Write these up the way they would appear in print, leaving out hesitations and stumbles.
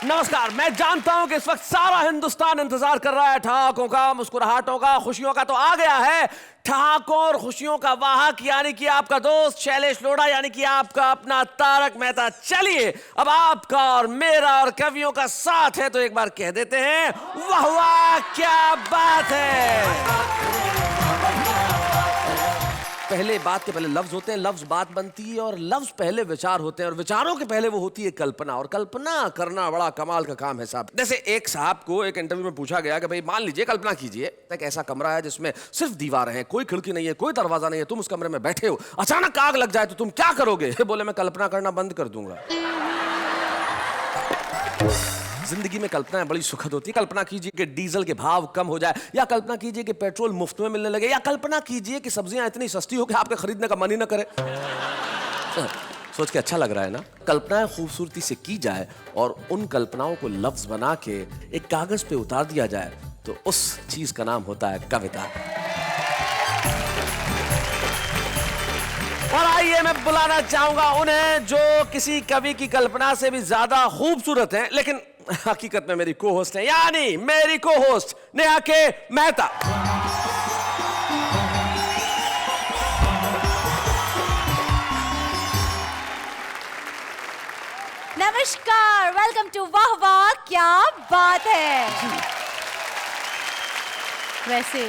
नमस्कार। मैं जानता हूं कि इस वक्त सारा हिंदुस्तान इंतजार कर रहा है ठहाकों का, मुस्कुराहटों का, खुशियों का। तो आ गया है ठहाकों और खुशियों का वाहक, यानी कि आपका दोस्त शैलेश लोढ़ा, यानी कि आपका अपना तारक मेहता। चलिए, अब आपका और मेरा और कवियों का साथ है तो एक बार कह देते हैं, वाह वाह क्या बात है। पहले बात के पहले लफ्ज होते हैं, लफ्ज बात बनती है, और लफ्ज पहले विचार होते हैं, और विचारों के पहले वो होती है कल्पना। और कल्पना करना बड़ा कमाल का काम है साहब। जैसे एक साहब को एक इंटरव्यू में पूछा गया कि भाई मान लीजिए, कल्पना कीजिए एक ऐसा कमरा है जिसमें सिर्फ दीवारें हैं, कोई खिड़की नहीं है, कोई दरवाजा नहीं है, तुम उस कमरे में बैठे हो, अचानक आग लग जाए तो तुम क्या करोगे? बोले, मैं कल्पना करना बंद कर दूंगा। जिंदगी में कल्पनाएं बड़ी सुखद होती है। कल्पना कीजिए कि डीजल के भाव कम हो जाए, या कल्पना कीजिए कि पेट्रोल मुफ्त में मिलने लगे, या कल्पना कीजिए कि सब्जियां इतनी सस्ती हो कि आपके खरीदने का मन ही ना करे। सोच के अच्छा लग रहा है ना? कल्पनाएं खूबसूरती से की जाए और उन कल्पनाओं को लफ्ज बना के एक कागज पे उतार दिया जाए तो उस चीज का नाम होता है कविता। और आइए, मैं बुलाना चाहूंगा उन्हें जो किसी कवि की कल्पना से भी ज्यादा खूबसूरत हैं, लेकिन हकीकत में मेरी को होस्ट है, यानी मेरी को होस्ट नेहा के मेहता। नमस्कार, वेलकम टू वाह वाह क्या बात है। वैसे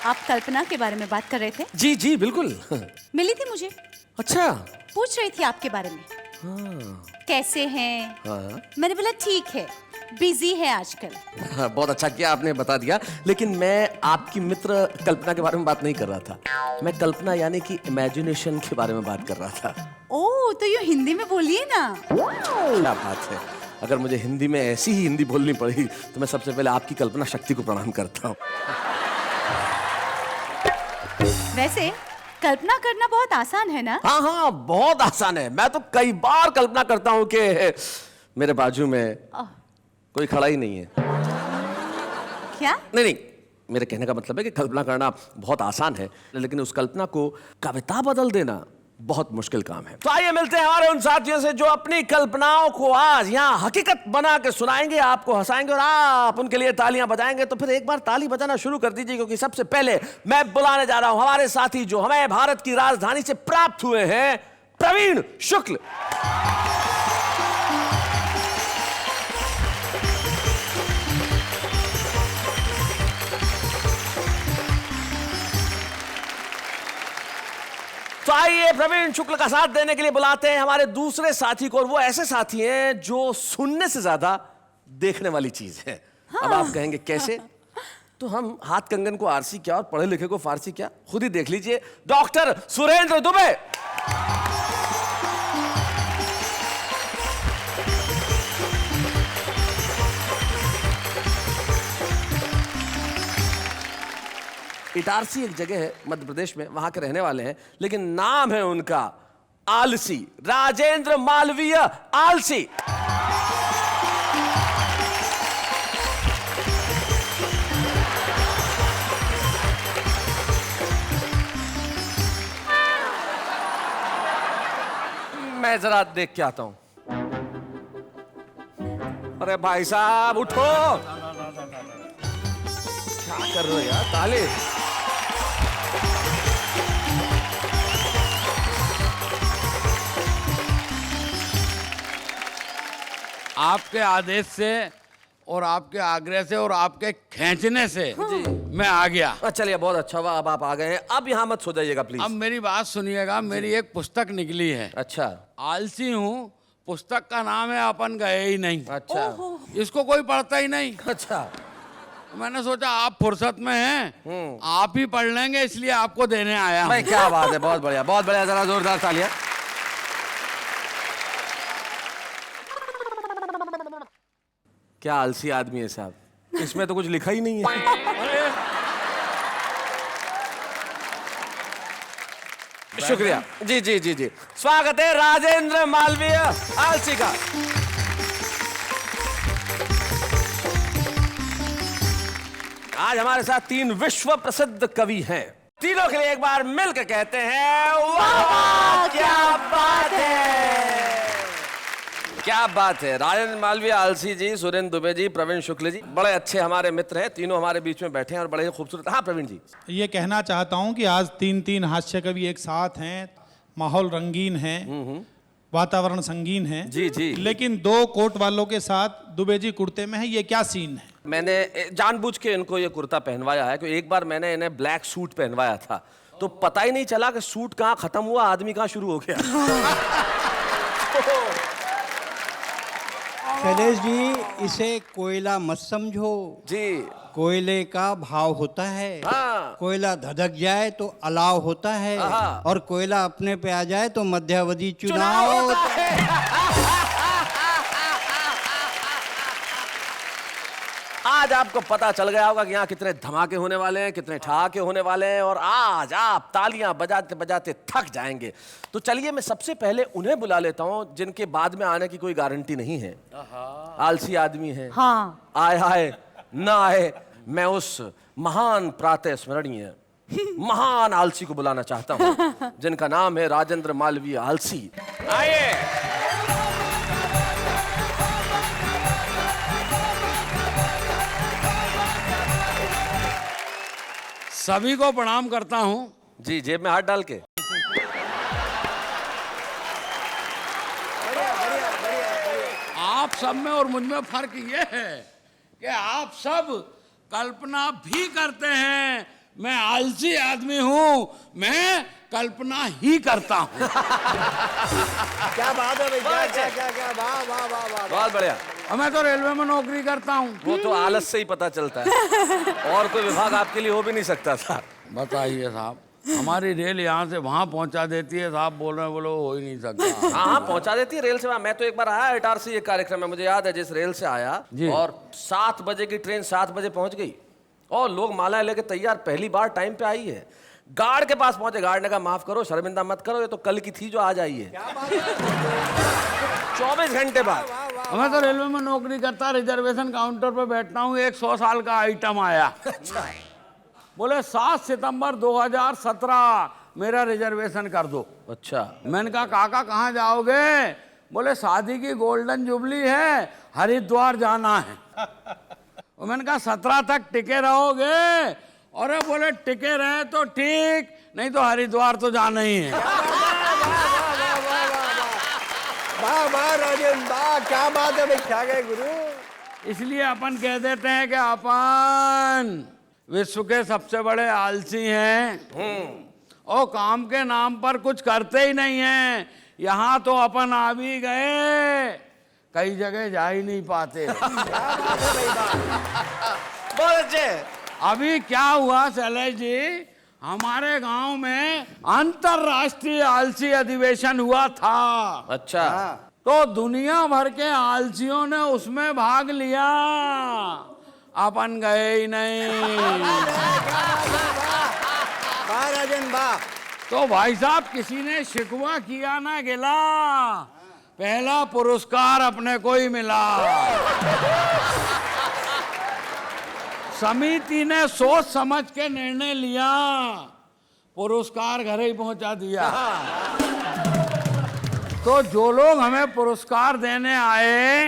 आप कल्पना के बारे में बात कर रहे थे? जी जी बिल्कुल। मिली थी मुझे। अच्छा, पूछ रही थी आपके बारे में। हाँ। कैसे हैं? हाँ। मैंने बोला ठीक है, बिजी है आजकल। हाँ, बहुत अच्छा किया आपने बता दिया, लेकिन मैं आपकी मित्र कल्पना के बारे में बात नहीं कर रहा था। मैं कल्पना यानी कि इमेजिनेशन के बारे में बात कर रहा था। ओह, तो यूँ हिंदी में बोलिए ना। क्या बात है, अगर मुझे हिंदी में ऐसी ही हिंदी बोलनी पड़ी तो मैं सबसे पहले आपकी कल्पना शक्ति को प्रणाम करता हूँ। वैसे कल्पना करना बहुत आसान है ना? हाँ हाँ, बहुत आसान है। मैं तो कई बार कल्पना करता हूँ कि मेरे बाजू में कोई खड़ा ही नहीं है। क्या? नहीं, मेरे कहने का मतलब है कि कल्पना करना बहुत आसान है, लेकिन उस कल्पना को कविता बदल देना बहुत मुश्किल काम है। तो आइए मिलते हैं हमारे उन साथियों से जो अपनी कल्पनाओं को आज यहाँ हकीकत बना के सुनाएंगे, आपको हंसाएंगे और आप उनके लिए तालियां बजाएंगे। तो फिर एक बार ताली बजाना शुरू कर दीजिए, क्योंकि सबसे पहले मैं बुलाने जा रहा हूं हमारे साथी जो हमें भारत की राजधानी से प्राप्त हुए हैं, प्रवीण शुक्ल। तो आइए प्रवीण शुक्ल का साथ देने के लिए बुलाते हैं हमारे दूसरे साथी को, और वो ऐसे साथी हैं जो सुनने से ज्यादा देखने वाली चीज है। हाँ। अब आप कहेंगे कैसे? तो हम हाथ कंगन को आरसी क्या और पढ़े लिखे को फारसी क्या, खुद ही देख लीजिए। डॉक्टर सुरेंद्र दुबे। इटारसी एक जगह है मध्य प्रदेश में, वहां के रहने वाले हैं, लेकिन नाम है उनका आलसी, राजेंद्र मालवीय आलसी। मैं जरा देख के आता हूं। अरे भाई साहब उठो, क्या कर रहे हो यार? ताली। आपके आदेश से और आपके आग्रह से और आपके खींचने से मैं आ गया। चलिए, बहुत अच्छा हुआ अब आप आ गए हैं। अब यहाँ मत सो जाइएगा प्लीज। अब मेरी बात सुनिएगा, मेरी एक पुस्तक निकली है। अच्छा। आलसी हूँ, पुस्तक का नाम है अपन गए ही नहीं। अच्छा। इसको कोई पढ़ता ही नहीं। अच्छा। मैंने सोचा आप फुर्सत में हैं, आप ही पढ़ लेंगे, इसलिए आपको देने आया हूँ। भाई क्या बात है, बहुत बढ़िया, बहुत बढ़िया। जरा जोरदार तालियां। क्या आलसी आदमी है साहब, इसमें तो कुछ लिखा ही नहीं है। शुक्रिया जी जी जी जी। स्वागत है राजेंद्र मालवीय आलसी का। आज हमारे साथ तीन विश्व प्रसिद्ध कवि हैं। तीनों के लिए एक बार मिलकर कहते हैं वाह वाह क्या बात है। क्या बात है। राजेंद्र मालवीय आलसी जी, सुरेंद्र दुबे जी, प्रवीण शुक्ल जी, बड़े अच्छे हमारे मित्र हैं। तीनों हमारे बीच में बैठे हैं और बड़े ही खूबसूरत। हाँ प्रवीण जी। ये कहना चाहता हूँ कि आज तीन हास्य कवि एक साथ हैं, माहौल रंगीन है, वातावरण संगीन है। जी जी। लेकिन दो कोट वालों के साथ दुबे जी कुर्ते में है, ये क्या सीन है? मैंने जानबूझ के इनको ये कुर्ता पहनवाया है क्योंकि एक बार मैंने इन्हें ब्लैक सूट पहनवाया था तो पता ही नहीं चला कि सूट कहाँ खत्म हुआ, आदमी कहाँ शुरू हो गया। शैलेश जी, इसे कोयला मत समझो जी। कोयले का भाव होता है। हाँ। कोयला धधक जाए तो अलाव होता है हाँ। और कोयला अपने पे आ जाए तो मध्यावधि चुनाव चुनाव होता होता है। आज आपको पता चल गया होगा कि यहाँ कितने धमाके होने वाले हैं, कितने ठहाके होने वाले हैं और आज आप तालियां बजाते बजाते थक जाएंगे। तो चलिए मैं सबसे पहले उन्हें बुला लेता हूं जिनके बाद में आने की कोई गारंटी नहीं है। आलसी आदमी है। हाँ। आए ना आए। मैं उस महान प्रातः स्मरणीय महान आलसी को बुलाना चाहता हूं जिनका नाम है राजेंद्र मालवीय आलसी। आइए। सभी को प्रणाम करता हूं। जी, जेब में हाथ डाल के। आप सब में और मुझ में फर्क ये है कि आप सब कल्पना भी करते हैं, मैं आलसी आदमी हूं, मैं कल्पना ही करता हूं। क्या बात है भाई, क्या वाह वाह वाह वाह। बहुत बढ़िया। और मैं तो रेलवे में नौकरी करता हूं। वो तो आलस से ही पता चलता है और कोई विभाग आपके लिए हो भी नहीं सकता था। बताइए साहब, हमारी रेल यहाँ से वहाँ पहुँचा देती है, साहब बोल रहे हैं, बोलो हो ही नहीं सकता। हाँ पहुंचा देती है रेल सेवा। मैं तो एक बार आया इटारसी एक कार्यक्रम में, मुझे याद है, जिस रेल से आया जी। और 7 बजे की ट्रेन 7 बजे पहुंच गई और लोग माला लेके तैयार, पहली बार टाइम पे आई है। गार्ड के पास पहुंचे, गार्ड ने कहा माफ करो, शर्मिंदा मत करो, ये तो कल की थी जो आज आई है। 24 घंटे बाद। मैं तो रेलवे में नौकरी करता, रिजर्वेशन काउंटर पे बैठता हूँ, एक 100 साल का आइटम आया। बोले 7 सितंबर 2017 मेरा रिजर्वेशन कर दो। अच्छा। मैंने कहा काका कहाँ जाओगे? बोले शादी की गोल्डन जुबली है, हरिद्वार जाना है। और मैंने कहा 17 तक टिके रहोगे? और बोले टिके रहे तो ठीक, नहीं तो हरिद्वार तो जाना ही है। वाह वाह राजेंद्र, वाह क्या बात है भाई, क्या गए गुरु। इसलिए अपन कह देते हैं कि अपन विश्व के सबसे बड़े आलसी हैं और काम के नाम पर कुछ करते ही नहीं हैं। यहाँ तो अपन आ भी गए, कई जगह जा ही नहीं पाते। बहुत अच्छे। अभी क्या हुआ शैलेश जी, हमारे गांव में अंतरराष्ट्रीय आलसी अधिवेशन हुआ था। अच्छा। तो दुनिया भर के आलसियों ने उसमें भाग लिया, अपन गए ही नहीं। वाह राजेंद्र वाह। तो भाई साहब किसी ने शिकवा किया ना गिला, पहला पुरस्कार अपने को ही मिला। समिति ने सोच समझ के निर्णय लिया, पुरस्कार घर ही पहुंचा दिया। तो जो लोग हमें पुरस्कार देने आए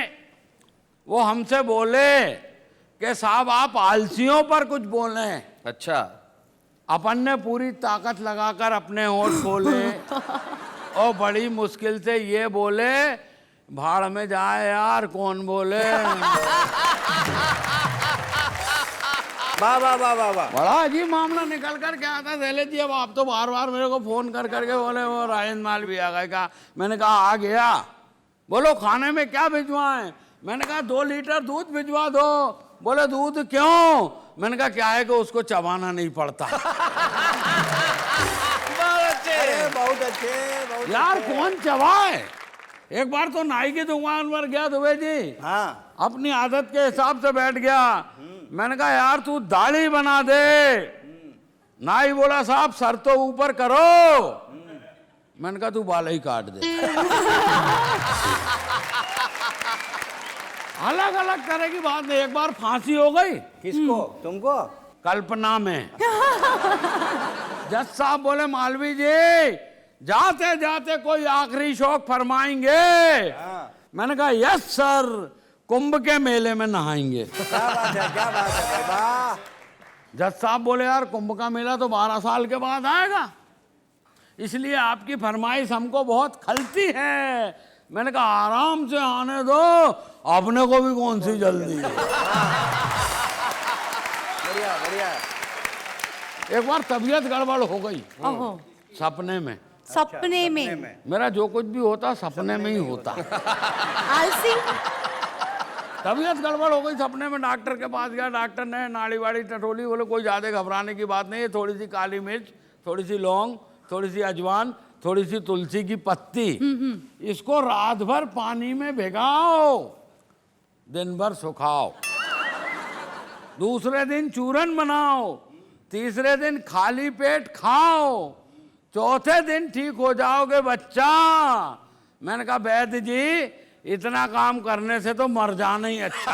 वो हमसे बोले कि साहब आप आलसियों पर कुछ बोलें। अच्छा। अपन ने पूरी ताकत लगाकर अपने होंठ खोले और बड़ी मुश्किल से ये बोले, भाड़ में जाए यार, कौन बोले। वाह वाह वाह वाह वाह। बड़ा अजीब मामला निकल कर क्या आता शैलेश जी। अब आप तो बार बार मेरे को फोन कर करके बोले वो राजेंद्र मालवीय आ गए। कहा, मैंने कहा आ गया। बोलो खाने में क्या भिजवाएं? मैंने कहा 2 लीटर दूध भिजवा दो। बोले दूध क्यों? मैंने कहा क्या है कि उसको चबाना नहीं पड़ता। बहुत अच्छे यार कौन चबाए? एक बार तो नाई की दुकान पर गया दुबे जी, हाँ। अपनी आदत के हिसाब से बैठ गया। मैंने कहा यार तू दाढ़ी बना दे। नाई बोला साहब सर तो ऊपर करो। मैंने कहा तू बाल ही काट दे। अलग अलग तरह की बात नहीं। एक बार फांसी हो गई। किसको? तुमको? कल्पना में। जज साहब बोले मालवीय जी जाते जाते कोई आखिरी शौक फरमाएंगे? मैंने कहा यस सर, कुंभ के मेले में नहाएंगे। क्या बात है भाई, वाह। जज साहब बोले यार कुंभ का मेला तो 12 साल के बाद आएगा, इसलिए आपकी फरमाइश हमको बहुत खलती है। मैंने कहा आराम से आने दो, अपने को भी कौन सी जल्दी है। बढ़िया बढ़िया। एक बार तबीयत गड़बड़ हो गई ओहो, सपने में। सपने में मेरा जो कुछ भी होता सपने में ही होता। आलसी। तबीयत गड़बड़ हो गई सपने में, डॉक्टर के पास गया, डॉक्टर ने नाड़ी वाड़ी टटोली, बोले कोई ज़्यादा घबराने की बात नहीं है, थोड़ी सी काली मिर्च, थोड़ी सी लौंग, थोड़ी सी अजवान, थोड़ी सी तुलसी की पत्ती, इसको रात भर पानी में भिगाओ, दिन भर सुखाओ, दूसरे दिन चूरन बनाओ, तीसरे दिन खाली पेट खाओ, चौथे दिन ठीक हो जाओगे बच्चा। मैंने कहा वैद्य जी इतना काम करने से तो मर जाना ही अच्छा।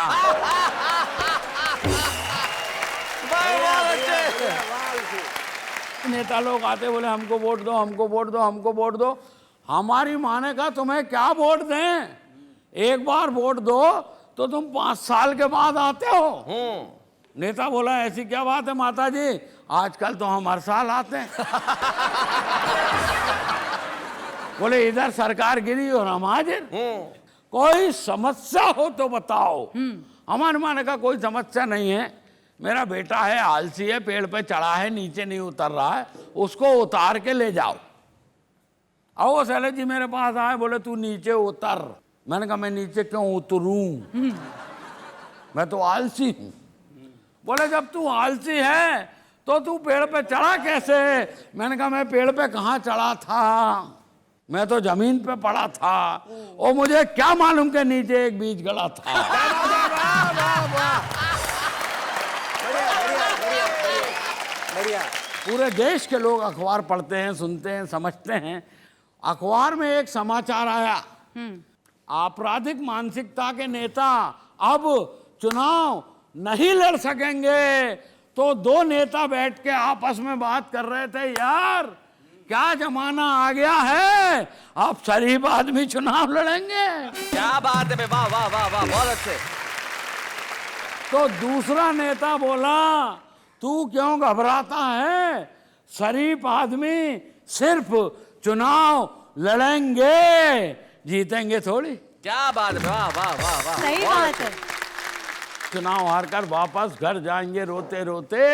नेता लोग आते बोले हमको वोट दो, हमको वोट दो, हमको वोट दो। हमारी माँ ने कहा तुम्हें क्या वोट दें, एक बार वोट दो तो तुम 5 साल के बाद आते हो। नेता बोला ऐसी क्या बात है माता जी, आजकल तो हम हर साल आते हैं। बोले इधर सरकार गिरी और हम हाजिर, कोई समस्या हो तो बताओ। हमारे माँ ने कहा कोई समस्या नहीं है, मेरा बेटा है आलसी है, पेड़ पे चढ़ा है नीचे नहीं उतर रहा है, उसको उतार के ले जाओ। अब वो शैलेश जी मेरे पास आए, बोले तू नीचे उतर। मैंने कहा मैं नीचे क्यों उतरूं, मैं तो आलसी हूं। बोले जब तू आलसी है तो तू पेड़ पे चढ़ा कैसे? मैंने कहा मैं पेड़ पे कहाँ चढ़ा था, मैं तो जमीन पे पड़ा था, और मुझे क्या मालूम के नीचे एक बीज गड़ा था। बढ़िया। पूरे देश के लोग अखबार पढ़ते हैं, सुनते हैं, समझते हैं। अखबार में एक समाचार आया, आपराधिक मानसिकता के नेता अब चुनाव नहीं लड़ सकेंगे। तो 2 नेता बैठ के आपस में बात कर रहे थे, यार क्या जमाना आ गया है, अब शरीफ आदमी चुनाव लड़ेंगे। क्या बात है, वाह वाह वाह वाह, बहुत अच्छे। तो दूसरा नेता बोला तू क्यों घबराता है, शरीफ आदमी सिर्फ चुनाव लड़ेंगे, जीतेंगे थोड़ी। क्या बात है, वाह वाह वाह वाह, सही बहुत बात अच्छे। है। चुनाव हारकर वापस घर जाएंगे रोते रोते।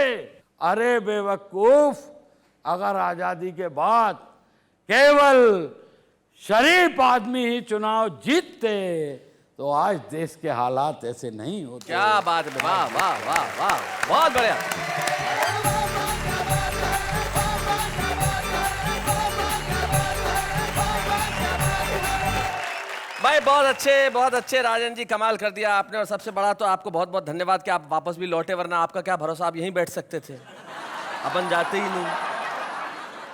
अरे बेवकूफ, अगर आजादी के बाद केवल शरीफ आदमी ही चुनाव जीतते तो आज देश के हालात ऐसे नहीं होते। क्या बात है, वाह वाह वाह वाह, बहुत बढ़िया। भाई बहुत अच्छे राजन जी, कमाल कर दिया आपने। और सबसे बड़ा तो आपको बहुत बहुत धन्यवाद कि आप वापस भी लौटे, वरना आपका क्या भरोसा, आप यहीं बैठ सकते थे, अपन जाते ही नहीं।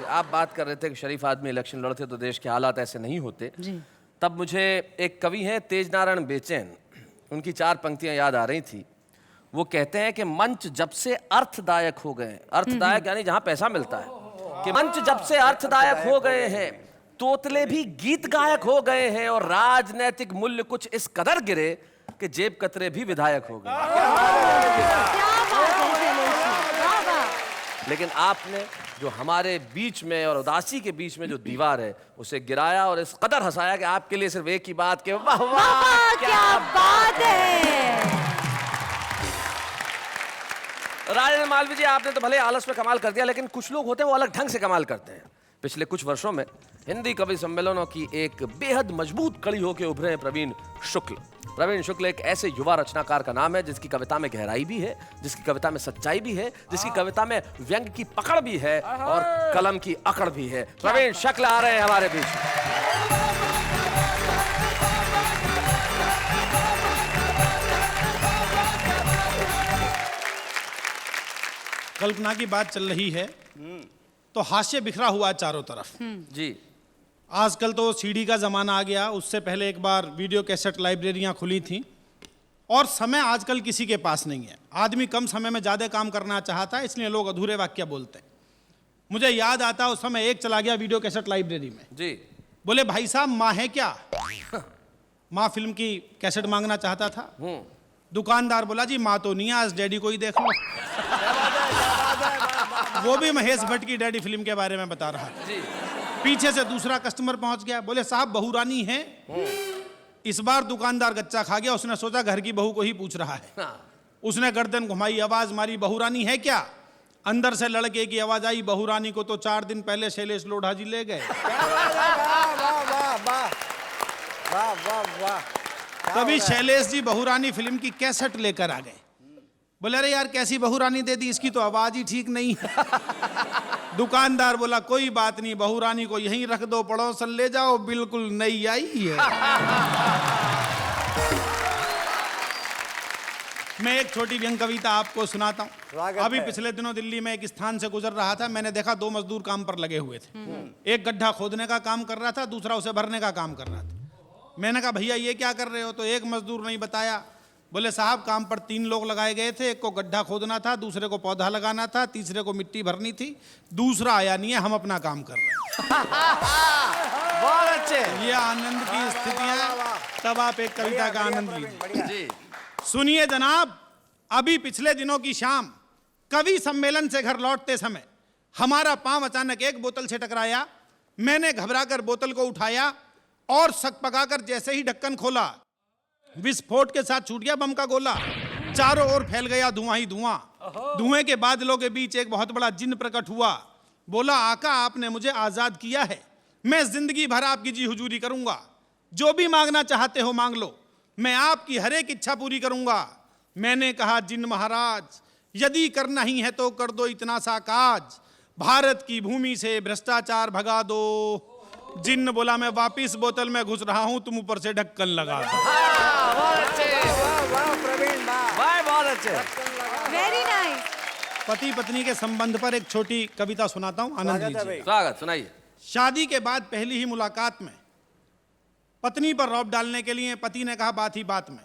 आप बात कर रहे थे कि शरीफ आदमी इलेक्शन लड़ते तो देश के हालात ऐसे नहीं होते जी। तब मुझे एक कवि हैं तेज नारायण बेचैन, उनकी 4 पंक्तियां याद आ रही थी। वो कहते हैं कि मंच जब से अर्थदायक हो गए, अर्थदायक यानी जहां पैसा मिलता है, कि मंच जब से अर्थदायक हो गए हैं, तोतले भी गीत गायक हो गए हैं, और राजनैतिक मूल्य कुछ इस कदर गिरे कि जेब कतरे भी विधायक हो गए। क्या बात है शैलेश जी, वाह वाह। लेकिन आपने जो हमारे बीच में और उदासी के बीच में जो दीवार है उसे गिराया और इस कदर हंसाया कि आपके लिए सिर्फ एक ही बात के वाह वाह वाह, क्या बात है। राजेंद्र मालवीय जी, आपने तो भले आलस में कमाल कर दिया, लेकिन कुछ लोग होते हैं वो अलग ढंग से कमाल करते हैं। पिछले कुछ वर्षों में हिंदी कवि सम्मेलनों की एक बेहद मजबूत कड़ी होकर उभरे हैं प्रवीण शुक्ल। प्रवीण शुक्ल एक ऐसे युवा रचनाकार का नाम है जिसकी कविता में गहराई भी है, जिसकी कविता में सच्चाई भी है, जिसकी कविता में व्यंग की पकड़ भी है और कलम की अकड़ भी है। प्रवीण शुक्ल आ रहे हैं हमारे बीच। कल्पना की बात चल रही है तो हास्य बिखरा हुआ चारों तरफ। जी, आजकल तो सीडी का ज़माना आ गया, उससे पहले एक बार वीडियो कैसेट लाइब्रेरियां खुली थी, और समय आजकल किसी के पास नहीं है। आदमी कम समय में ज़्यादा काम करना चाहता है, इसलिए लोग अधूरे वाक्य बोलते हैं। मुझे याद आता उस समय एक चला गया वीडियो कैसेट लाइब्रेरी में, जी, बोले भाई साहब माँ है क्या? माँ फिल्म की कैसेट मांगना चाहता था। दुकानदार बोला जी माँ तो नहीं है, आज डैडी को ही देख लो। वो भी महेश भट्ट की डैडी फिल्म के बारे में बता रहा था। पीछे से दूसरा कस्टमर पहुंच गया, बोले साहब बहू रानी है। इस बार दुकानदार गच्चा खा गया, उसने सोचा घर की बहू को ही पूछ रहा है। उसने गर्दन घुमाई, आवाज मारी, बहू रानी है क्या? अंदर से लड़के की आवाज आई, बहू रानी को तो 4 दिन पहले शैलेश लोढ़ा जी ले गए। तभी शैलेश जी बहू रानी फिल्म की कैसेट लेकर आ गए। बोले अरे यार कैसी बहू रानी दे दी, इसकी तो आवाज ही ठीक नहीं है। दुकानदार बोला कोई बात नहीं, बहू रानी को यहीं रख दो, पड़ोसन ले जाओ, बिल्कुल नई आई है। मैं एक छोटी व्यंग कविता आपको सुनाता हूँ। अभी पिछले दिनों दिल्ली में एक स्थान से गुजर रहा था, मैंने देखा 2 मजदूर काम पर लगे हुए थे। एक गड्ढा खोदने का काम कर रहा था, दूसरा उसे भरने का काम कर रहा था। मैंने कहा भैया ये क्या कर रहे हो? तो एक मजदूर नहीं बताया। बोले साहब काम पर 3 लोग लगाए गए थे, एक को गड्ढा खोदना था, दूसरे को पौधा लगाना था, तीसरे को मिट्टी भरनी थी, दूसरा आया नहीं है, हम अपना काम कर रहे हैं। बहुत अच्छे। ये आनंद की स्थितियां, तब आप एक कविता का आनंद लीजिए। सुनिए जनाब, अभी पिछले दिनों की शाम कवि सम्मेलन से घर लौटते समय हमारा पांव अचानक एक बोतल से टकराया। मैंने घबराकर बोतल को उठाया और सकपकाकर जैसे ही ढक्कन खोला, विस्फोट के साथ छूट गया बम का गोला। चारों ओर फैल गया धुआं ही धुआं। धुएं के बादलों के बीच एक बहुत बड़ा जिन्न प्रकट हुआ। बोला आका आपने मुझे आजाद किया है, मैं जिंदगी भर आपकी जी हुजूरी करूंगा। जो भी मांगना चाहते हो मांग लो, मैं आपकी हर एक इच्छा पूरी करूंगा। मैंने कहा जिन्न महाराज यदि करना ही है तो कर दो इतना सा काज, भारत की भूमि से भ्रष्टाचार भगा दो। जिन्न बोला मैं वापिस बोतल में घुस रहा हूं, तुम ऊपर से ढक्कन लगा दो। बहुत अच्छे। Very nice. पति पत्नी के संबंध पर एक छोटी कविता सुनाता हूं, आनंद लीजिए। स्वागत, सुनाइए। शादी के बाद पहली ही मुलाकात में पत्नी पर रौब डालने के लिए पति ने कहा बात ही बात में,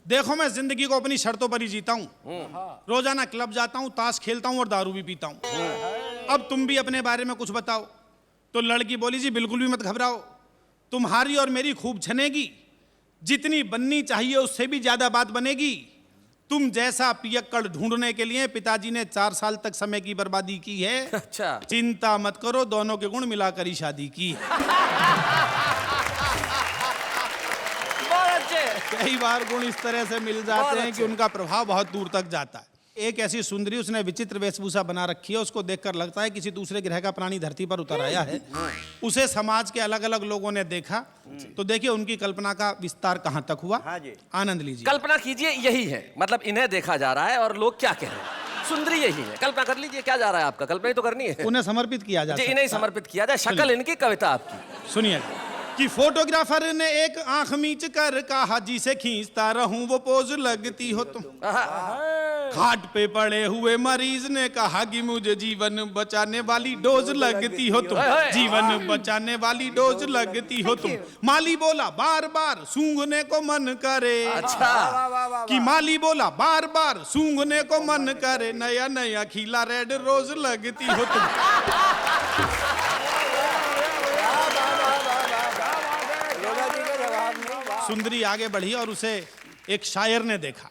देखो मैं जिंदगी को अपनी शर्तों पर ही जीता हूं। रोजाना क्लब जाता हूं, ताश खेलता हूं और दारू भी पीता हूं। अब तुम भी अपने बारे में कुछ बताओ। तो लड़की बोली जी बिल्कुल भी मत घबराओ, तुम्हारी और मेरी खूब छनेगी, जितनी बननी चाहिए उससे भी ज्यादा बात बनेगी। तुम जैसा पियक्कड़ ढूंढने के लिए पिताजी ने 4 साल तक समय की बर्बादी की है। अच्छा। चिंता मत करो, दोनों के गुण मिलाकर ही शादी की है। कई बार गुण इस तरह से मिल जाते हैं कि उनका प्रभाव बहुत दूर तक जाता है। एक ऐसी सुंदरी, उसने विचित्र वेशभूषा बना रखी है, उसको देखकर लगता है किसी दूसरे ग्रह का प्राणी धरती पर उतर आया है। उसे समाज के अलग अलग लोगों ने देखा, तो देखिए उनकी कल्पना का विस्तार कहां तक हुआ। आनंद लीजिए। कल्पना कीजिए यही है, मतलब इन्हें देखा जा रहा है और लोग क्या कह रहे हैं। सुंदरी यही है, कल्पना कर लीजिए क्या जा रहा है आपका, कल्पना ही तो करनी है। उन्हें समर्पित किया जाए, इन्हें समर्पित किया जाए, शक्ल इनकी, कविता आपकी। सुनिए कि फोटोग्राफर ने एक आंख मीच कर कहा जिसे खींचता रहूं वो पोज लगती हो तुम। खाट पे पड़े हुए मरीज ने कहा कि मुझे जीवन बचाने वाली डोज लगती हो तुम, जीवन बचाने वाली डोज लगती हो तुम। माली बोला बार बार सूंघने को मन करे। अच्छा। कि माली बोला बार बार सूंघने को मन करे, नया नया खिला रेड रोज लगती हो तुम। सुंदरी आगे बढ़ी और उसे एक शायर ने देखा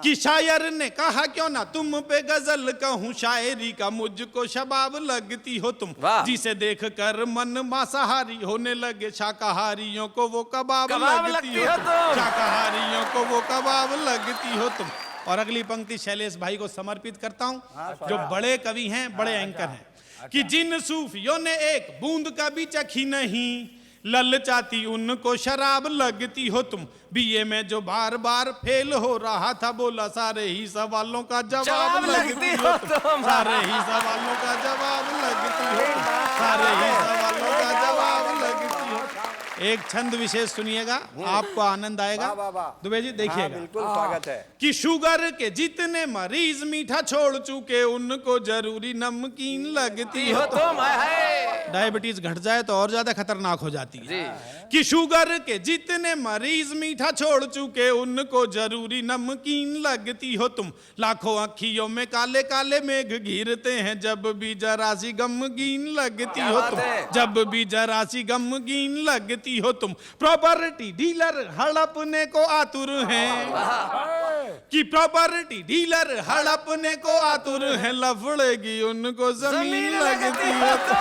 कि शायर ने कहा क्यों ना तुम पे गजल कहूं शायरी का, मुझको शबाब लगती हो तुम। जिसे देख कर मन मांसाहारी होने लगे, शाकाहारियों को वो कबाब लगती हो तुम, शाकाहारियों को वो कबाब लगती हो तुम। और अगली पंक्ति शैलेश भाई को समर्पित करता हूं, जो बड़े कवि हैं, बड़े एंकर हैं। कि जिन सूफियों ने एक बूंद का भी चखी नहीं, ललचाती उनको शराब लगती हो तुम। बीए में जो बार बार फेल हो रहा था, बोला सारे ही सवालों का जवाब लगती हो तुम, सारे ही सवालों का जवाब लगती हो तुम, सारे ही सवालों का जवाब लगती हो। एक छंद विशेष सुनिएगा, आपको आनंद आएगा। दुबे जी देखिएगा। बिल्कुल स्वागत है। कि शुगर के जितने मरीज मीठा छोड़ चुके, उनको जरूरी नमकीन लगती हो तुम। डायबिटीज घट जाए तो और ज्यादा खतरनाक हो जाती है कि शुगर के जितने मरीज मीठा छोड़ चुके उनको जरूरी नमकीन लगती हो तुम। लाखों अखियों में काले काले मेघ घिरते हैं जब भी जरा सी गमगीन लगती हो तुम, जब भी जरा सी गमगीन लगती हो तुम। प्रॉपर्टी डीलर हड़पने को आतुर हैं कि प्रॉपर्टी डीलर हड़पने को आतुर है, लफड़ेगी उनको जमीन लगती है तो।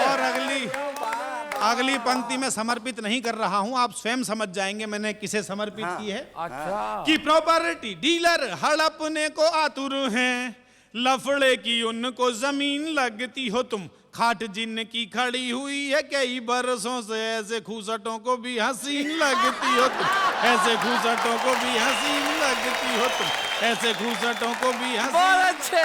और अगली पंक्ति में समर्पित नहीं कर रहा हूं, आप स्वयं समझ जाएंगे मैंने किसे समर्पित की है। अच्छा। कि प्रॉपर्टी डीलर हड़पने को आतुर हैं, लफड़े की उनको जमीन लगती हो तुम। खाट जिनकी खड़ी हुई है कई बरसों से, ऐसे खूसटों को भी हसीन लगती हो तुम, ऐसे खूसटों को भी हसीन लगती हो तुम, ऐसे खूसटों को भी हसीन। बहुत अच्छे।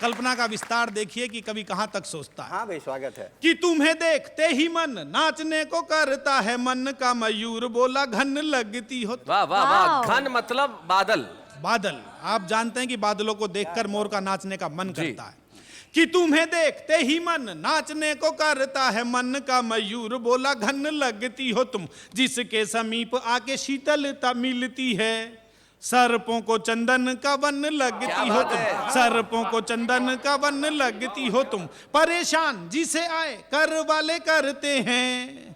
कल्पना का विस्तार देखिए कि कवि कहां तक सोचता है। हाँ भाई, स्वागत है। कि तुम्हें देखते ही मन नाचने को करता है, मन का मयूर बोला घन लगती हो। वाह वाह वाह। घन मतलब बादल। बादल, आप जानते हैं कि बादलों को देखकर मोर का नाचने का मन करता है। कि तुम्हें देखते ही मन नाचने को करता है, मन का मयूर बोला घन लगती हो तुम। जिसके समीप आके शीतलता मिलती है, सर्पों को चंदन का वन लगती हो तुम, सर्पों को चंदन का वन लगती हो तुम। परेशान जिसे आए कर वाले करते हैं,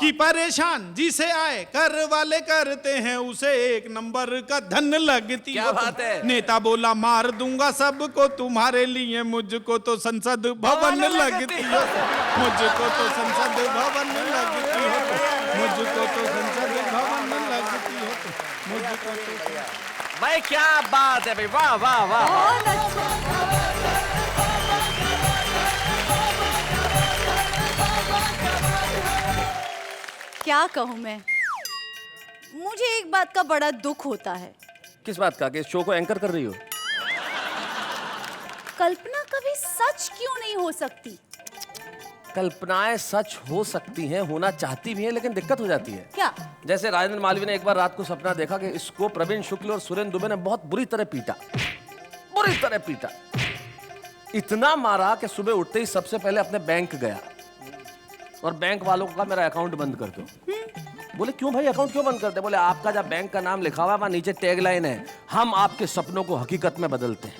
कि परेशान जिसे आए कर वाले करते हैं, उसे एक नंबर का धन लगती क्या हो बात तुम। है। नेता बोला मार दूंगा सबको तुम्हारे लिए, मुझको तो संसद भवन लगती हो, मुझको तो संसद भवन लगती हो, मुझको तो संसद भवन लगती हो, मुझको तो। भाई क्या बात है भाई, वाह वाह वाह। बहुत अच्छा। क्या कहूं मैं, मुझे एक बात का बड़ा दुख होता है। किस बात का? कि इस शो को एंकर कर रही हो? कल्पना कभी सच क्यों नहीं हो सकती? कल्पनाएं सच हो सकती हैं, होना चाहती भी हैं, लेकिन दिक्कत हो जाती है। क्या? जैसे राजेंद्र मालवीय ने एक बार रात को सपना देखा कि इसको प्रवीण शुक्ल और सुरेंद्र दुबे ने बहुत बुरी तरह पीटा, बुरी तरह पीटा, इतना मारा कि सुबह उठते ही सबसे पहले अपने बैंक गया और बैंक वालों को कहा मेरा अकाउंट बंद कर दो। बोले क्यों भाई, अकाउंट क्यों बंद करते? बोले आपका जब बैंक का नाम लिखा हुआ है वहां नीचे टैगलाइन है, हम आपके सपनों को हकीकत में बदलते हैं।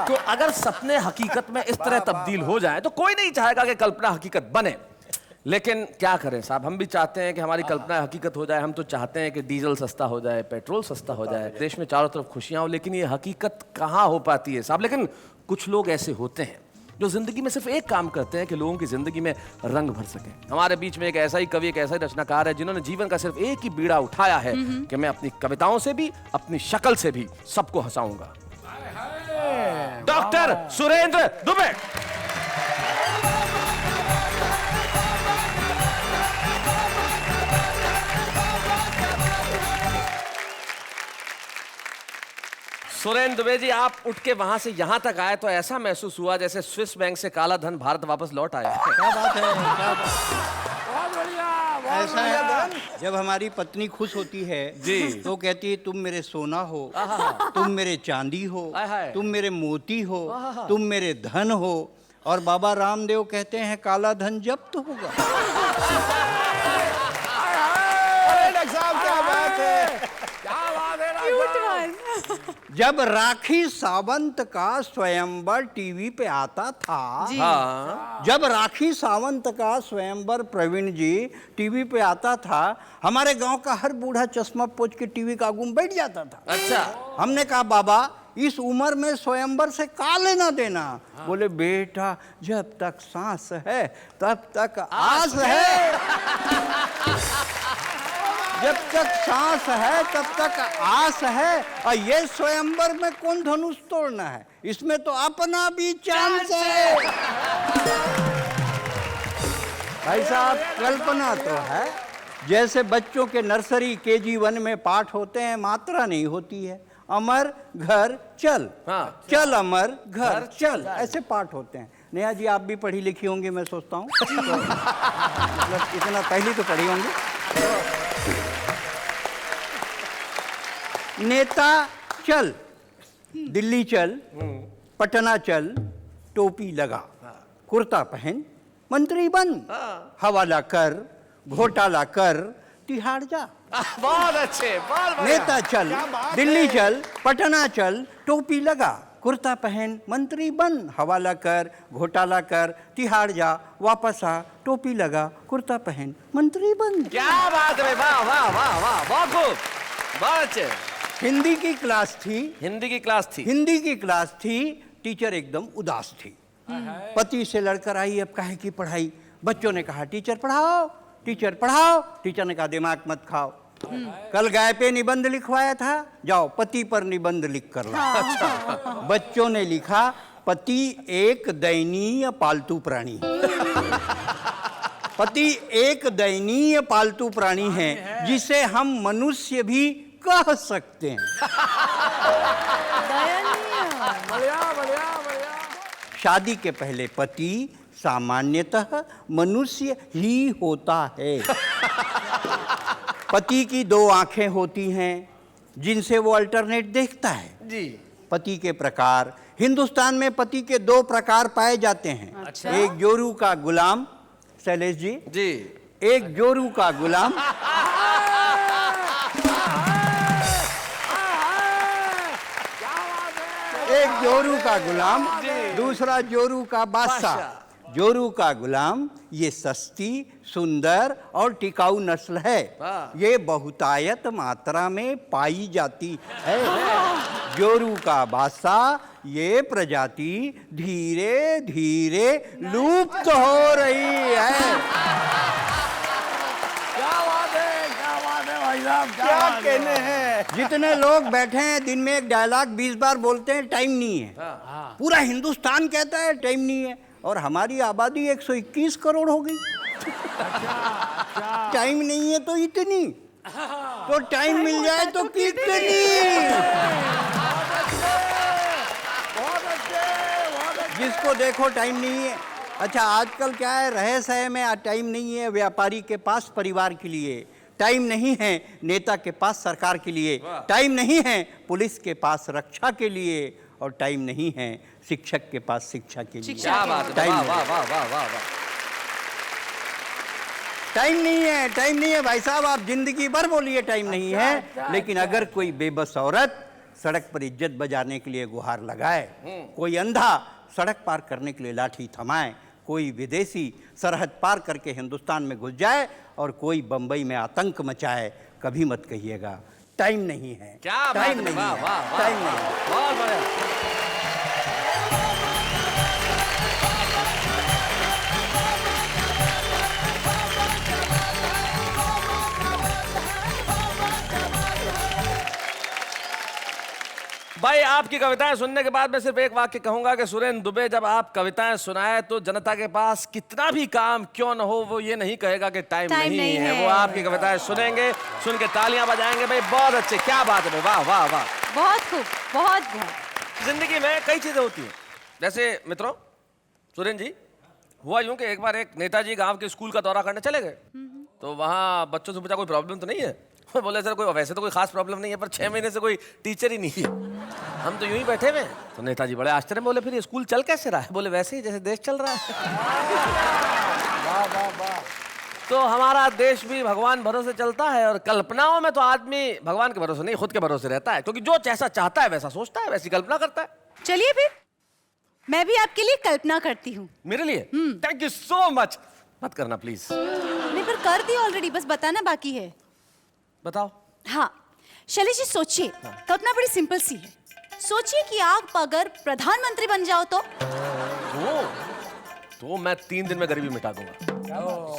तो अगर सपने हकीकत में इस तरह तब्दील हो जाएं तो कोई नहीं चाहेगा कि कल्पना हकीकत बने। लेकिन क्या करें साहब, हम भी चाहते हैं कि हमारी कल्पना हकीकत हो जाए। हम तो चाहते हैं कि डीजल सस्ता हो जाए, पेट्रोल सस्ता हो जाए, देश में चारों तरफ खुशियां हो, लेकिन ये हकीकत कहाँ हो पाती है साहब। लेकिन कुछ लोग ऐसे होते हैं जो जिंदगी में सिर्फ एक काम करते हैं कि लोगों की जिंदगी में रंग भर सके। हमारे बीच में एक ऐसा ही कवि, एक ऐसा ही रचनाकार है जिन्होंने जीवन का सिर्फ एक ही बीड़ा उठाया है कि मैं अपनी कविताओं से भी, अपनी शक्ल से भी सबको हंसाऊंगा। डॉक्टर सुरेंद्र दुबे। सुरेंद्र दुबे जी, आप उठ के वहां से यहां तक आए तो ऐसा महसूस हुआ जैसे स्विस बैंक से काला धन भारत वापस लौट आया। क्या बात है, क्या बात। बहुत बढ़िया, ऐसा है, जब हमारी पत्नी खुश होती है जी तो कहती है तुम मेरे सोना हो, तुम मेरे चांदी हो, तुम मेरे मोती हो, तुम मेरे धन हो। और बाबा रामदेव कहते हैं काला धन जब्त होगा। क्या बात है, क्या बात है। Cute one. जब राखी सावंत का स्वयंवर टीवी पे आता था, हाँ। जब राखी सावंत का स्वयंवर प्रवीण जी टीवी पे आता था, हमारे गांव का हर बूढ़ा चश्मा पोंछ के टीवी का आगू बैठ जाता था। अच्छा। हमने कहा बाबा इस उम्र में स्वयंवर से का लेना देना? बोले बेटा जब तक सांस है तब तक आस है, जब तक सांस है तब तक आस है। और ये स्वयंवर में कौन धनुष तोड़ना है, इसमें तो अपना भी चांस है। भाई साहब कल्पना तो है, जैसे बच्चों के नर्सरी KG1 में पाठ होते हैं, मात्रा नहीं होती है। अमर घर चल, हाँ। चल अमर घर चल, ऐसे पाठ होते हैं। नेहा जी आप भी पढ़ी लिखी होंगी मैं सोचता हूँ, मतलब इतना पहली तो पढ़ी होंगी। नेता चल, दिल्ली चल, पटना चल, टोपी लगा, कुर्ता पहन, मंत्री बन, हवाला कर, घोटाला कर, तिहाड़ जा। बहुत अच्छे, बहुत बढ़िया। नेता चल, दिल्ली चल, पटना चल, टोपी लगा, कुर्ता पहन, मंत्री बन, हवाला कर, घोटाला कर, तिहाड़ जा, वापस आ, टोपी लगा, कुर्ता पहन, मंत्री बन। क्या बात है, वाह वाह वाह वाह, बहुत खूब, बहुत अच्छे। हिंदी की क्लास थी, हिंदी की क्लास थी। हिंदी की क्लास थी, टीचर एकदम उदास थी। पति से लड़कर आई, अब काहे की पढ़ाई। बच्चों ने कहा टीचर पढ़ाओ, टीचर पढ़ाओ। टीचर ने कहा दिमाग मत खाओ, कल गाय पे निबंध लिखवाया था, जाओ पति पर निबंध लिख कर लाओ। अच्छा। बच्चों ने लिखा पति एक दयनीय पालतू प्राणी है। पति एक दयनीय पालतू प्राणी है जिसे हम मनुष्य भी कह सकते हैं। बढ़िया बढ़िया बढ़िया। शादी के पहले पति सामान्यतः मनुष्य ही होता है। पति की दो आंखें होती हैं जिनसे वो अल्टरनेट देखता है। जी। पति के प्रकार, हिंदुस्तान में पति के दो प्रकार पाए जाते हैं। अच्छा। एक जोरू का गुलाम, शैलेश जी, जी। एक जोरू का गुलाम, एक जोरू का गुलाम, दूसरा जोरू का बादशाह। जोरू का गुलाम ये सस्ती, सुंदर और टिकाऊ नस्ल है। ये बहुतायत मात्रा में पाई जाती है। जोरू का बादशाह ये प्रजाति धीरे धीरे लुप्त हो रही है। क्या बात है भाई साहब, क्या बात है। कहने हैं। जितने लोग बैठे हैं दिन में एक डायलॉग 20 बार बोलते हैं, टाइम नहीं है। पूरा हिंदुस्तान कहता है टाइम नहीं है, और हमारी आबादी 121 करोड़ हो गई। टाइम नहीं है तो इतनी, तो टाइम मिल जाए तो कितनी। जिसको देखो टाइम नहीं है। अच्छा, आजकल क्या है, रहे सहे में टाइम नहीं है व्यापारी के पास परिवार के लिए, टाइम नहीं है नेता के पास सरकार के लिए, टाइम नहीं है पुलिस के पास रक्षा के लिए, और टाइम नहीं है शिक्षक के पास शिक्षा के लिए। क्या बात है, टाइम वाह नहीं वाह है। वाह वाह वाह वाह। टाइम नहीं है, टाइम नहीं है भाई साहब। आप जिंदगी भर बोलिए टाइम नहीं है, लेकिन अगर कोई बेबस औरत सड़क पर इज्जत बजाने के लिए गुहार लगाए, कोई अंधा सड़क पार करने के लिए लाठी थमाए, कोई विदेशी सरहद पार करके हिंदुस्तान में घुस जाए, और कोई बंबई में आतंक मचाए, कभी मत कहिएगा टाइम नहीं है। क्या बात टाइम है, नहीं वाह है, वाह वाह, टाइम नहीं है। बहुत बढ़िया। भाई, आपकी कविताएं सुनने के बाद मैं सिर्फ एक वाक्य कहूंगा कि सुरेंद्र दुबे जब आप कविताएं सुनाए तो जनता के पास कितना भी काम क्यों न हो, वो ये नहीं कहेगा कि टाइम नहीं है। वो आपकी कविताएं सुनेंगे, सुन के तालियां बजाएंगे। भाई बहुत अच्छे, क्या बात है भाई, वाह वाह वाह। बहुत खूब, बहुत बहुत। जिंदगी में कई चीजें होती हैं। जैसे मित्रों, सुरेंद्र जी, हुआ यूं कि एक बार एक नेताजी गांव के स्कूल का दौरा करने चले गए, तो वहाँ बच्चों से पूछा कोई प्रॉब्लम तो नहीं है। बोले सर कोई वैसे तो कोई खास प्रॉब्लम नहीं है, पर 6 महीने से कोई टीचर ही नहीं है, हम तो यूं ही बैठे हुए हैं। तो नेताजी बड़े आश्चर्य में बोले फिर ये स्कूल चल कैसे रहा है? बोले वैसे ही जैसे देश चल रहा है। वाह वाह वाह। तो हमारा देश भी भगवान भरोसे चलता है, और कल्पनाओं में तो आदमी भगवान के भरोसे नहीं, खुद के भरोसे रहता है, क्योंकि जो जैसा चाहता है वैसा सोचता है, वैसी कल्पना करता है। चलिए फिर मैं भी आपके लिए कल्पना करती हूँ। मेरे लिए थैंक यू सो मच। मत करना प्लीज। नहीं, पर कर दी ऑलरेडी, बस बताना बाकी है। बताओ। हाँ, शैलेश जी सोचिए, कल्पना बड़ी सिंपल सी है। सोचिए कि आप अगर प्रधानमंत्री बन जाओ तो मैं 3 दिन में गरीबी मिटा दूंगा,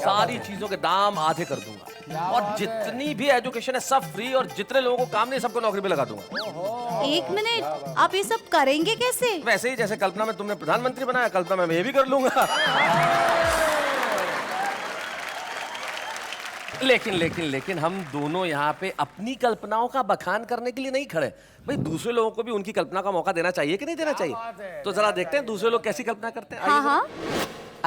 सारी चीजों के दाम आधे कर दूंगा, और जितनी भी एजुकेशन है सब फ्री, और जितने लोगों को काम नहीं सबको नौकरी पे लगा दूंगा। एक मिनट, आप ये सब करेंगे कैसे? वैसे ही जैसे कल्पना में तुमने प्रधानमंत्री बनाया, कल्पना में ये भी कर लूंगा। लेकिन हम दोनों यहाँ पे अपनी कल्पनाओं का बखान करने के लिए नहीं खड़े। भाई दूसरे लोगों को भी उनकी कल्पना का मौका देना चाहिए कि नहीं देना चाहिए? तो जरा देखते हैं दूसरे लोग कैसी कल्पना करते हैं। हाँ हाँ।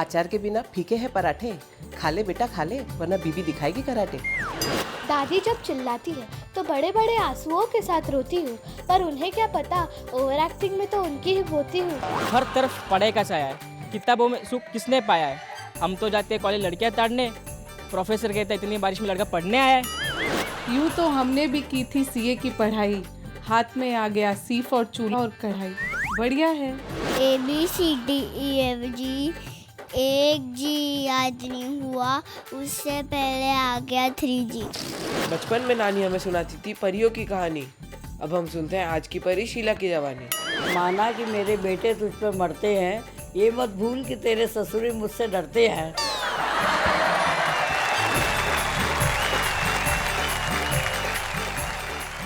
अचार के बिना फीके हैं पराठे, खा ले बेटा खा ले, वरना बीबी दिखाएगी कराटे। दादी जब चिल्लाती है तो बड़े बड़े आंसुओं के साथ रोती हूँ, पर उन्हें क्या पता ओवर एक्टिंग में तो उनकी ही होती हूँ। हर तरफ पढ़ाई का छाया है, किताबों में सुख किसने पाया है। हम तो जाते हैं कॉलेज लड़कियां ताड़ने, प्रोफेसर कहता है इतनी बारिश में लड़का पढ़ने आया है। यूँ तो हमने भी की थी सीए की पढ़ाई, हाथ में आ गया सीफ और चूल्हा और कढ़ाई। बढ़िया है। ABCDEFG, एक जी याद नहीं हुआ, उससे पहले आ गया 3G। बचपन में नानी हमें सुनाती थी परियों की कहानी, अब हम सुनते हैं आज की परी शीला की जवानी। माना कि मेरे बेटे तुझ पे मरते हैं, ये मत भूल कि तेरे ससुरी मुझसे डरते हैं।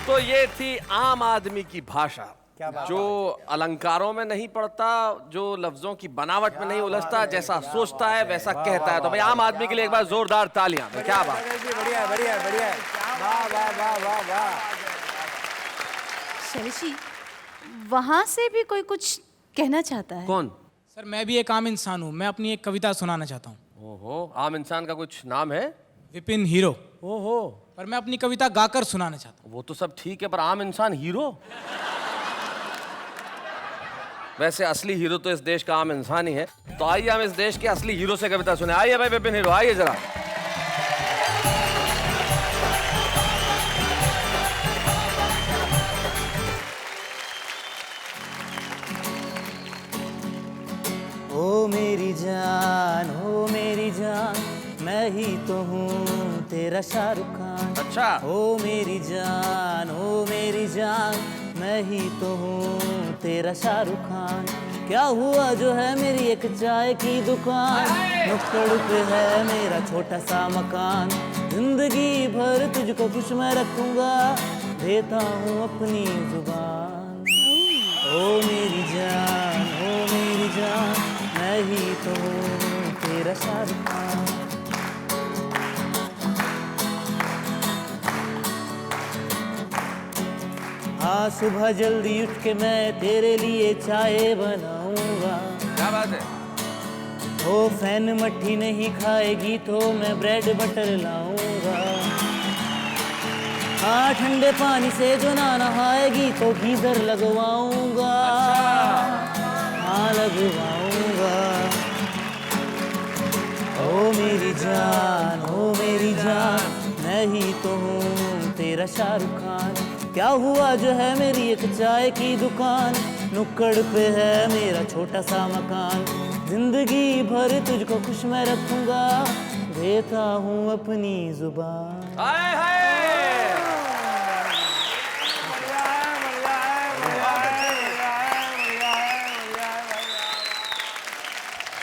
तो ये थी आम आदमी की भाषा, जो अलंकारों में नहीं पड़ता, जो लफ्जों की बनावट में नहीं उलझता, जैसा सोचता है वैसा कहता है। तो भाई आम आदमी के लिए एक बार जोरदार तालियां। क्या बात, बढ़िया बढ़िया बढ़िया, वाह वाह वाह वाह वाह। शैलेश जी, वहां से भी कोई कुछ कहना चाहता है? कौन? सर मैं भी एक आम इंसान हूँ, मैं अपनी एक कविता सुनाना चाहता हूँ। ओहो, आम इंसान का कुछ नाम है? विपिन हीरो। ओहो, पर मैं अपनी कविता गाकर सुनाना चाहता हूँ। वो तो सब ठीक है, पर आम इंसान हीरो? वैसे असली हीरो तो इस देश का आम इंसान ही है। तो आइए हम इस देश के असली हीरो से कविता सुने। आइए भाई विपिन हीरो, आइए जरा। ओ मेरी जान, मैं ही तो हूँ तेरा शाहरुख खान। अच्छा। ओ मेरी जान, मैं ही तो हूँ तेरा शाहरुख खान। क्या हुआ जो है मेरी एक चाय की दुकान, नुक्कड़ पे है मेरा छोटा सा मकान। जिंदगी भर तुझको खुश मैं रखूंगा, देता हूँ अपनी जुबान। ओ मेरी जान, मैं ही तो हूँ तेरा शाहरुख खान। हाँ सुबह जल्दी उठ के मैं तेरे लिए चाय बनाऊंगा। क्या बात है? ओ फैन मट्ठी नहीं खाएगी तो मैं ब्रेड बटर लाऊंगा। हाँ ठंडे पानी से जो ना नहाएगी तो गीजर लगवाऊंगा। हाँ लगवाऊंगा। ओ मेरी जान, मैं ही तो हूँ तेरा शाहरुख खान। क्या हुआ जो है मेरी एक चाय की दुकान, नुक्कड़ पे है मेरा छोटा सा मकान। जिंदगी भर तुझको खुश मैं रखूंगा, देता हूँ अपनी जुबान। हाय हाय,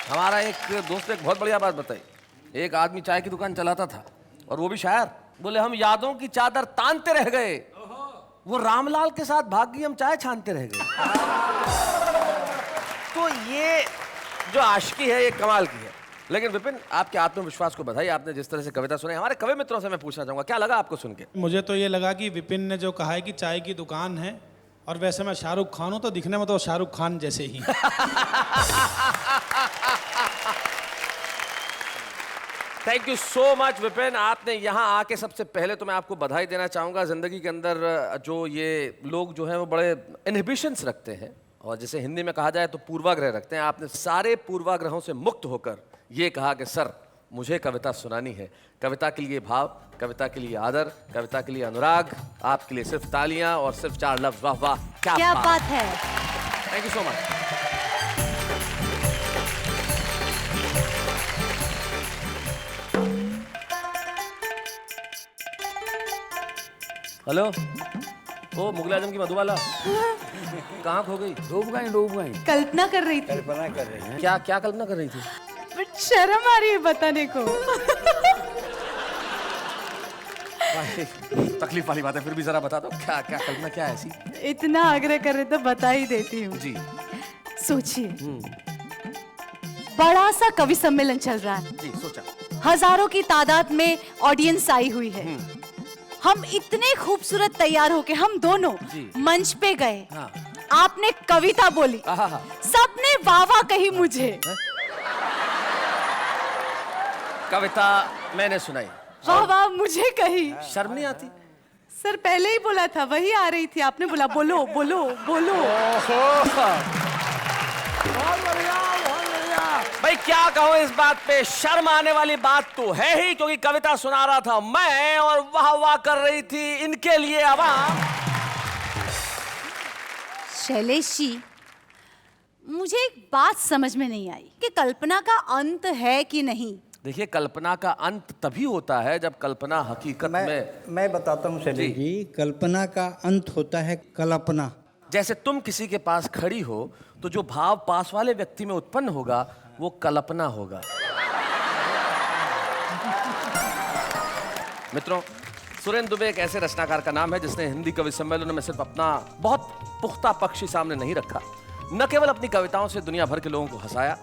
हमारा एक दोस्त ने एक बहुत बढ़िया बात बताई। एक आदमी चाय की दुकान चलाता था और वो भी शायर। बोले हम यादों की चादर तानते रह गए, वो रामलाल के साथ भाग गई, हम चाय छानते रह गए। तो ये जो आशिकी है ये कमाल की है। लेकिन विपिन, आपके आत्मविश्वास को बधाई, आपने जिस तरह से कविता सुनाई। हमारे कवि मित्रों से मैं पूछना चाहूंगा, क्या लगा आपको सुन के? मुझे तो ये लगा कि विपिन ने जो कहा है कि चाय की दुकान है, और वैसे मैं शाहरुख खान हूं तो दिखने में तो शाहरुख खान जैसे ही। Thank you so much Vipin, आपने यहाँ आके सबसे पहले तो मैं आपको बधाई देना चाहूँगा। ज़िंदगी के अंदर जो ये लोग जो हैं वो बड़े इनहिबिशंस रखते हैं, और जैसे हिंदी में कहा जाए तो पूर्वाग्रह रखते हैं। आपने सारे पूर्वाग्रहों से मुक्त होकर ये कहा कि सर मुझे कविता सुनानी है। कविता के लिए भाव, कविता के लिए आदर, कविता के लिए अनुराग, आपके लिए सिर्फ तालियां और सिर्फ 4 लफ्ज। वाह वाह, क्या बात है। Thank you so much. Hello, ओ मुगल आजम की मधुबाला कहाँ खो गई? डूब गई। कल्पना कर रही थी। कल्पना कर रहे हैं। क्या क्या कल्पना कर रही थी? बट शर्म आ रही है बताने को। तकलीफ वाली बात है, फिर भी जरा बता दो क्या क्या कल्पना क्या है ऐसी? इतना आग्रह कर रहे तो बता ही देती हूँ जी। सोचिए, बड़ा सा कवि सम्मेलन चल रहा है जी, सोचा। हजारों की तादाद में ऑडियंस आई हुई है। हम इतने खूबसूरत तैयार होके हम दोनों मंच पे गए। हाँ। आपने कविता बोली, सबने वाह वाह कही मुझे। कविता मैंने सुनाई, वाह वाह, मुझे कही। शर्म नहीं आती? सर पहले ही बोला था, वही आ रही थी, आपने बोला बोलो बोलो बोलो। बहुत बढ़िया, बहुत बढ़िया। भाई क्या कहूं इस बात पे, शर्म आने वाली बात तो है ही, क्योंकि कविता सुना रहा था मैं और वाह वाह कर रही थी इनके लिए आवाम। शैलेश जी, मुझे एक बात समझ में नहीं आई कि कल्पना का अंत है कि नहीं। देखिए, कल्पना का अंत तभी होता है जब कल्पना हकीकत में। मैं बताता हूँ शैलेश जी, कल्पना का अंत होता है कल्पना। जैसे तुम किसी के पास खड़ी हो तो जो भाव पास वाले व्यक्ति में उत्पन्न होगा वो कल्पना होगा। मित्रों, सुरेंद्र दुबे एक ऐसे रचनाकार का नाम है जिसने हिंदी कवि सम्मेलनों में सिर्फ अपना बहुत पुख्ता पक्ष ही सामने नहीं रखा, न केवल अपनी कविताओं से दुनिया भर के लोगों को हंसाया।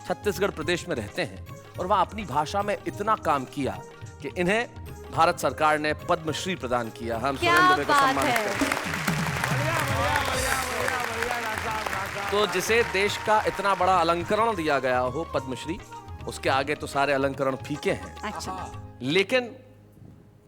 छत्तीसगढ़ प्रदेश में रहते हैं और वहाँ अपनी भाषा में इतना काम किया कि इन्हें भारत सरकार ने पद्मश्री प्रदान किया। हम सुरेंद्र दुबे को सम्मानित करते हैं। तो जिसे देश का इतना बड़ा अलंकरण दिया गया हो, पद्मश्री, उसके आगे तो सारे अलंकरण फीके हैं। अच्छा। लेकिन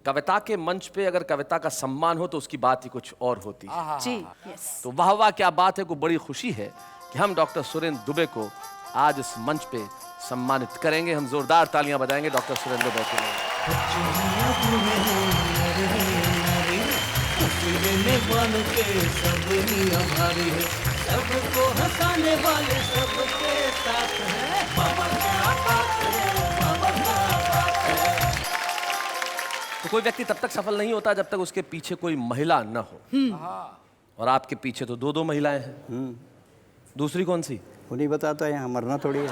कविता के मंच पे अगर कविता का सम्मान हो तो उसकी बात ही कुछ और होती है। जी, यस। तो वाह वाह क्या बात है, को बड़ी खुशी है कि हम डॉक्टर सुरेंद्र दुबे को आज इस मंच पे सम्मानित करेंगे। हम जोरदार तालियां बजाएंगे डॉक्टर सुरेंद्र दुबे के लिए। सबको हंसाने वाले सबके साथ है, बाबा क्या बात है, बाबा क्या बात है। तो कोई व्यक्ति तब तक सफल नहीं होता जब तक उसके पीछे कोई महिला न हो। और आपके पीछे तो दो महिलाएं हैं। दूसरी कौन सी? वो नहीं बताता, यहाँ मरना थोड़ी है।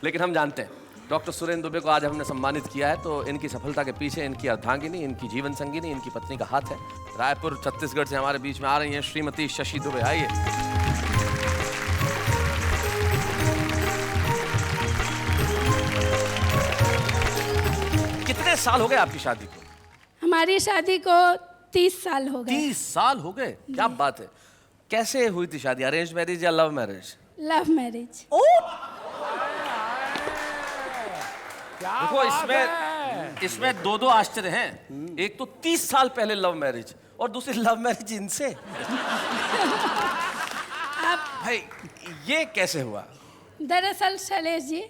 लेकिन हम जानते हैं डॉक्टर सुरेंद्र दुबे को आज हमने सम्मानित किया है तो इनकी सफलता के पीछे इनकी अर्धांगिनी, इनकी जीवन संगिनी, इनकी पत्नी का हाथ है। रायपुर छत्तीसगढ़ से हमारे बीच में आ रही हैं श्रीमती शशि दुबे। आइए। कितने साल हो गए आपकी शादी को? हमारी शादी को 30 साल हो गए। 30 साल हो गए, क्या बात है। कैसे हुई थी शादी, अरेंज मैरिज या लव मैरिज? Love marriage. देखो, इसमें दो आश्चर्य हैं। एक तो 30 साल पहले लव मैरिज और दूसरी लव मैरिज इनसे। भाई ये कैसे हुआ? दरअसल शैलेश जी,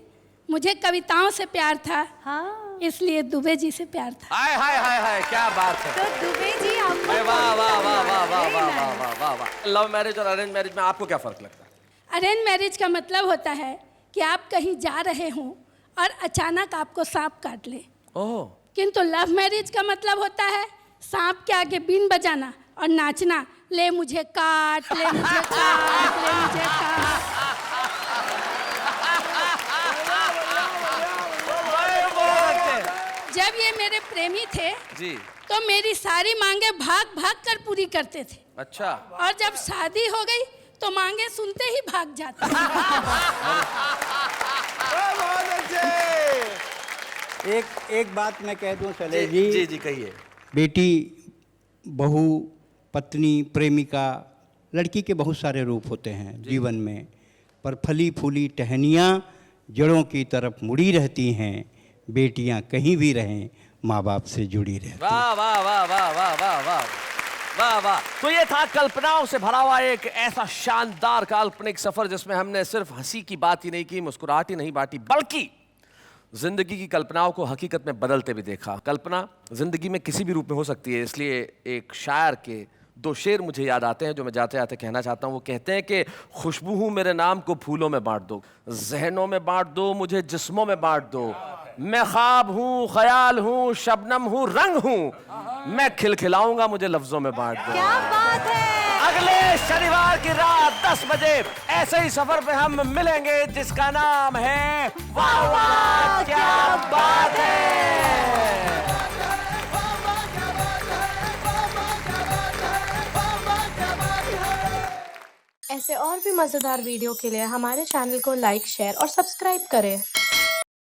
मुझे कविताओं से प्यार था। हाँ। इसलिए दुबे जी से प्यार था। हाय हाय हाय हाय, क्या बात है। तो दुबे जी आपको वाह वाह वाह वाह वाह वाह वाह वाह वाह वाह। लव मैरिज और अरेंज मैरिज में आपको क्या फर्क लगता है? अरेंज मैरिज का मतलब होता है कि आप कहीं जा रहे हों और अचानक आपको सांप काट ले। ओह। किंतु लव मैरिज का मतलब होता है सांप के आगे बीन बजाना और नाचना, ले मुझे काट, ले मुझे काट, ले मुझे काट। जब ये मेरे प्रेमी थे जी, तो मेरी सारी मांगे भाग भाग कर पूरी करते थे। अच्छा। और जब शादी हो गई तो मांगे सुनते ही भाग जाते। एक बात मैं कह दूं शैलेश जी जी। जी कहिए। बेटी, बहू, पत्नी, प्रेमिका, लड़की के बहुत सारे रूप होते हैं जीवन में, पर फली फूली टहनियाँ जड़ों की तरफ मुड़ी रहती हैं। बेटियां कहीं भी रहें, माँ बाप से जुड़ी रहती। वाह वाह वाह वाह वाह वाह वाह वाह वाह। तो ये था कल्पनाओं से भरा हुआ एक ऐसा शानदार काल्पनिक सफर जिसमें हमने सिर्फ हंसी की बात ही नहीं की, मुस्कुराहट ही नहीं बांटी, बल्कि जिंदगी की कल्पनाओं को हकीकत में बदलते भी देखा। कल्पना जिंदगी में किसी भी रूप में हो सकती है, इसलिए एक शायर के 2 शेर मुझे याद आते हैं जो मैं जाते जाते कहना चाहता हूँ। वो कहते हैं कि खुशबू हूँ मेरे नाम को फूलों में बांट दो, जहनों में बांट दो, मुझे जिस्मों में बांट दो। मैं ख्वाब हूँ, ख्याल हूँ, शबनम हूँ, रंग हूँ, मैं खिलखिलाऊंगा, मुझे लफ्जों में बांट दो। क्या बात है। अगले शनिवार की रात 10 बजे ऐसे ही सफर पे हम मिलेंगे जिसका नाम है वाह वाह क्या बात है। ऐसे और भी मज़ेदार वीडियो के लिए हमारे चैनल को लाइक, शेयर और सब्सक्राइब करें।